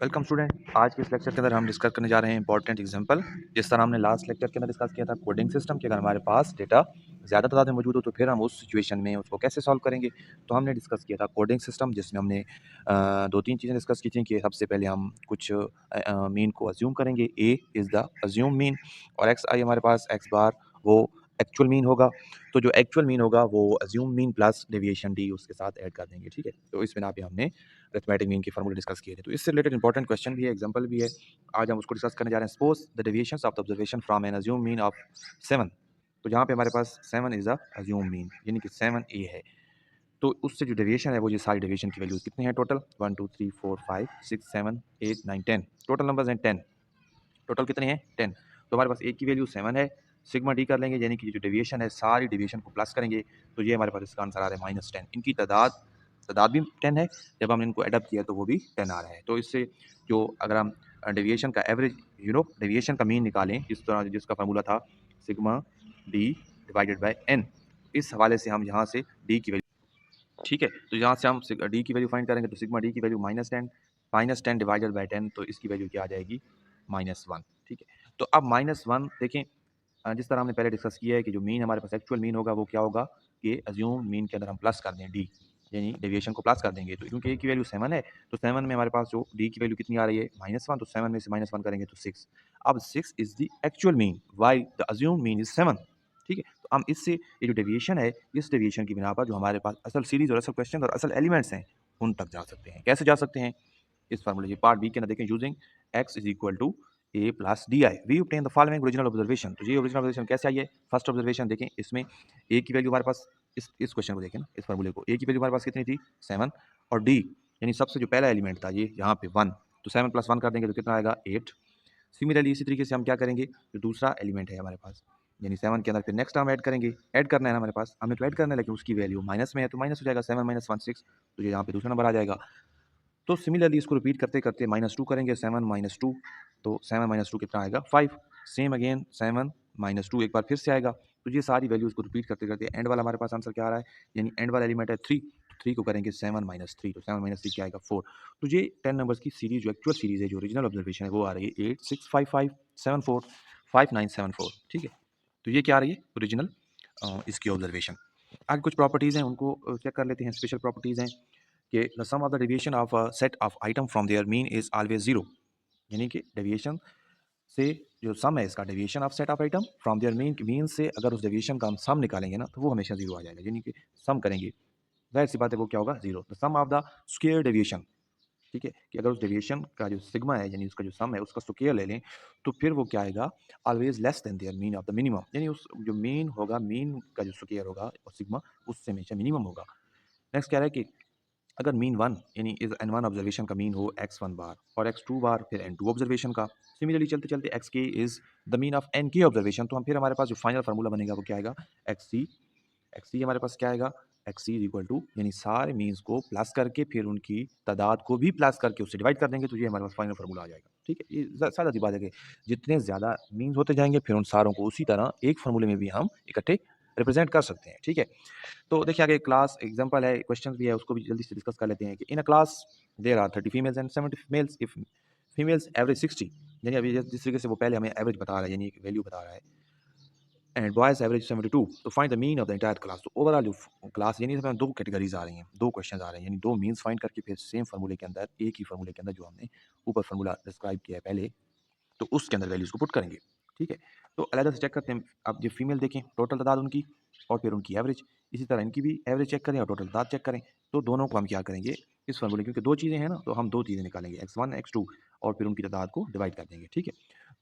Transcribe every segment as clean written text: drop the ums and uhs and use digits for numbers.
Welcome student. आज के इस लेक्चर के अंदर हम डिस्कस करने जा रहे हैं इंपॉर्टेंट एग्जांपल। जिस तरह हमने लास्ट लेक्चर के अंदर डिस्कस किया था कोडिंग सिस्टम कि अगर हमारे पास डेटा ज़्यादा तादाद में मौजूद हो तो फिर हम उस सिचुएशन में उसको कैसे सॉल्व करेंगे। तो हमने डिस्कस किया था कोडिंग सिस्टम, जिसमें हमने दो तीन चीज़ें डिस्कस की थी कि सबसे पहले हम कुछ मीन को अज्यूम करेंगे, A is the assume mean, और एक्स आई हमारे पास एक्स बार वो एक्चुअल मीन होगा। तो जो एक्चुअल मीन होगा वो assume mean plus deviation D उसके साथ ऐड कर देंगे। ठीक है, तो इस बिना पे हमने अरिथमेटिक मीन के फार्मूले डिस्कस किए थे। तो इससे रिलेटेड इंपॉर्टेंट क्वेश्चन भी है, एग्जांपल भी है। आज हम उसको डिस्कस करने जा रहे हैं। Suppose the deviations of the observation from an assume mean of 7। तो जहाँ पे हमारे पास 7 इज अ अज्यूम मीन, यानी कि 7 ए है। तो उससे जो डेविएशन है वो ये सारी डेविएशन की वैल्यूज कितनी है टोटल 1 2 3 4 5 6 7 8 9 10 टोटल नंबर्स हैं 10। टोटल कितने हैं 10। तो हमारे पास ए की वैल्यू 7 है, सिग्मा डी कर लेंगे, यानी कि जो डेविएशन है सारी डेविएशन को प्लस करेंगे। तो ये हमारे पास इसका आंसर आ रहा है -10। इनकी तादाद तादाद भी 10 है, जब हमने इनको एडअप किया तो वो भी 10 आ रहा है। तो इससे जो अगर हम डेविएशन का एवरेज डेविएशन का मीन निकालें, जिस तरह जिसका फार्मूला था sigma D divided by N, इस हवाले से हम यहाँ से डी की वैल्यू, ठीक है, तो यहाँ से हम डी की वैल्यू फाइंड करेंगे। तो सिग्मा डी की वैल्यू -10 डिवाइडेड बाय 10, तो इसकी वैल्यू क्या आ जाएगी -1। ठीक है, तो अब -1 देखें, जिस तरह हमने पहले डिस्कस किया है कि जो मीन हमारे पास एक्चुअल मीन होगा वो क्या होगा कि अज्यूम मीन के अंदर हम प्लस कर दें डी, यानी डेविएशन को प्लस कर देंगे। तो क्योंकि ए की वैल्यू 7 है, तो 7 में हमारे पास जो डी की वैल्यू कितनी आ रही है -1, तो 7 में से -1 करेंगे तो 6। अब 6 is the actual mean why the assume mean is 7। ठीक है, तो हम इससे ये जो डेविएशन है, इस डेविएशन की बिना पर जो हमारे पास असल सीरीज और असल क्वेश्चन और असल एलिमेंट्स हैं उन तक जा सकते हैं। कैसे जा सकते हैं? इस फार्मूले की पार्ट बी के अंदर देखें, using x is equal to a plus D I we obtain the following original observation. तो ये ओरिजिनल ऑब्जर्वेशन कैसे आई है? फर्स्ट ऑब्जर्वेशन देखें, इसमें a की वैल्यू हमारे पास इस क्वेश्चन को देखें ना, इस फार्मूले को, a की वैल्यू हमारे पास कितनी थी 7, और d यानी सबसे जो पहला एलिमेंट था ये यहाँ पे 1, तो 7 प्लस 1 कर देंगे तो कितना आएगा 8। सिमिलरली इसी तरीके से हम क्या करेंगे, जो दूसरा एलिमेंट है हमारे पास यानी 7 के अंदर फिर नेक्स्ट टर्म ऐड करेंगे। ऐड करना है ना हमारे पास, हमने तो ऐड करना है, लेकिन उसकी वैल्यू माइनस में है तो माइनस हो जाएगा, 7 माइनस 1 6, तो ये यहाँ पे दूसरा नंबर आ जाएगा। तो सिमिलरली इसको रिपीट करते करते -2 करेंगे, 7 -2, तो 7 -2 कितना आएगा 5। सेम अगेन 7 -2 एक बार फिर से आएगा। तो ये सारी वैल्यूज को रिपीट करते करते एंड वाला हमारे पास आंसर क्या आ रहा है, यानी एंड वाला एलिमेंट है 3, तो 3 को करेंगे 7 -3, तो 7 -3 क्या आएगा 4। तो ये 10 नंबर्स की सीरीज जो एक्चुअल सीरीज है, जो ओरिजिनल ऑब्जर्वेशन है, वो आ रही है 8 6 5 5 7 4 5 9 7 4। ठीक है, तो ये क्या आ रही है ओरिजिनल इसकी ऑब्जर्वेशन। आगे कुछ प्रॉपर्टीज़ हैं उनको चेक कर लेते हैं। स्पेशल प्रॉपर्टीज़ हैं कि the sum of the deviation of a set of item from their mean is always zero, यानी कि डेविएशन से जो सम है इसका, deviation of set of item from their mean से अगर उस डेविएशन का हम सम निकालेंगे ना तो वो हमेशा जीरो आ जाएगा, यानी कि सम करेंगे, जाहिर सी बात है वो क्या होगा zero. The sum of the square deviation, ठीक है, कि अगर उस डेविएशन का जो सिग्मा है यानी उसका जो सम है उसका स्क्वायर ले लें तो फिर वो क्या आएगा always less than there mean of the minimum, यानी उस जो मीन होगा, मीन का जो स्क्वायर होगा और सिग्मा उससे हमेशा मिनिमम होगा। नेक्स्ट कह रहा है कि अगर मीन 1 यानी इज एन वन ऑब्जर्वेशन का मीन हो x1 बार और x2 बार फिर n2 ऑब्जर्वेशन का, सिमिलरली चलते चलते xk is the mean of nk observation, तो हम फिर हमारे पास जो फाइनल फार्मूला बनेगा वो क्या आएगा xc हमारे पास क्या आएगा xc इज इक्वल टू, यानी सारे मीन्स को प्लस करके फिर उनकी तादाद को भी प्लस करके उससे डिवाइड कर देंगे तो ये हमारे पास फाइनल फार्मूला आ जाएगा। ठीक है, ये सादा सी बात है कि जितने ज़्यादा मीन्स होते जाएंगे फिर उन सारों को उसी तरह एक फार्मूले में भी हम इकट्ठे रिप्रेजेंट कर सकते हैं। ठीक है, तो देखिए आगे क्लास एग्जांपल है, क्वेश्चन भी है, उसको भी जल्दी से डिस्कस कर लेते हैं कि in a class there are 30 females and 70 males if females average 60, यानी अभी जिस तरीके से वो पहले हमें एवरेज बता रहा है यानी वैल्यू बता रहा है, एंड बॉयज एवरेज 72, तो find the mean of the entire class. तो ओवरऑल जो क्लास यानी इसमें दो कैटेगरीज आ रही हैं, दो क्वेश्चन आ रहे हैं, यानी दो मीन्स फाइंड करके फिर सेम फार्मूले के अंदर, एक ही फार्मूले के अंदर जो हमने ऊपर फार्मूला डिस्क्राइब किया है पहले, तो उसके अंदर वैल्यूज को पुट करेंगे। ठीक है, तो अलग से चेक करते हैं। अब जो फीमेल देखें टोटल तादाद उनकी और फिर उनकी एवरेज, इसी तरह इनकी भी एवरेज चेक करें और टोटल तादाद चेक करें। तो दोनों को हम क्या करेंगे इस फार्मूले, क्योंकि दो चीज़ें हैं ना तो हम दो चीज़ें निकालेंगे x1 x2 और फिर उनकी तादाद को डिवाइड कर देंगे। ठीक है,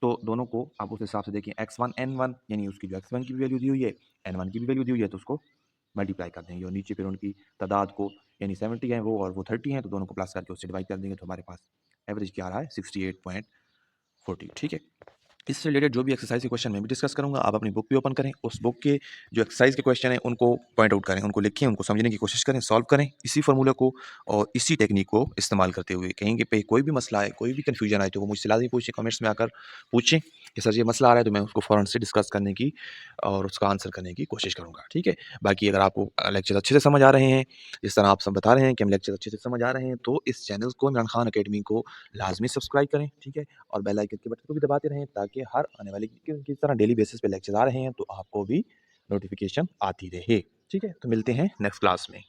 तो दोनों को आप उस हिसाब से देखें, x1 n1 यानी उसकी जो x1 की भी वैल्यू दी हुई है, n1 की भी वैल्यू दी हुई है, तो उसको मल्टीप्लाई कर देंगे और नीचे फिर उनकी तादाद को, यानी 70 है वो और वो 30 है, तो दोनों को प्लस करके उससे डिवाइड कर देंगे, तो हमारे पास एवरेज क्या आ रहा है 68.40। ठीक है, इससे रिलेटेड जो भी एक्सरसाइज के क्वेश्चन मैं भी डिस्कस करूंगा, आप अपनी बुक भी ओपन करें, उस बुक के जो एक्सरसाइज के क्वेश्चन हैं उनको पॉइंट आउट करें, उनको लिखें, उनको समझने की कोशिश करें, सॉल्व करें इसी फार्मूले को और इसी टेक्निक को इस्तेमाल करते हुए। कहीं पे कोई भी मसला है, कोई भी कन्फ्यूजन आए तो वो मुझसे लाजमी पूछें, कमेंट्स में आकर पूछें। कि सर ये मसला आ रहा है, तो मैं उसको फ़ौरन से डिस्कस करने की और उसका आंसर करने की कोशिश करूँगा, ठीक है? बाकी अगर आपको लेक्चर अच्छे से समझ आ रहे हैं, जिस तरह आप सब बता रहे हैं कि हम लेक्चर अच्छे से समझ आ रहे हैं, तो इस चैनल को इमरान खान अकेडमी को लाज़मी सब्सक्राइब करें, ठीक है? और बेल आइकन के बटन को भी दबाते रहें ताकि हर आने वाली किस तरह डेली बेसिस पे लेक्चर आ रहे हैं, तो आपको भी नोटिफ़िकेशन आती रहे, ठीक है? तो मिलते हैं नेक्स्ट क्लास में।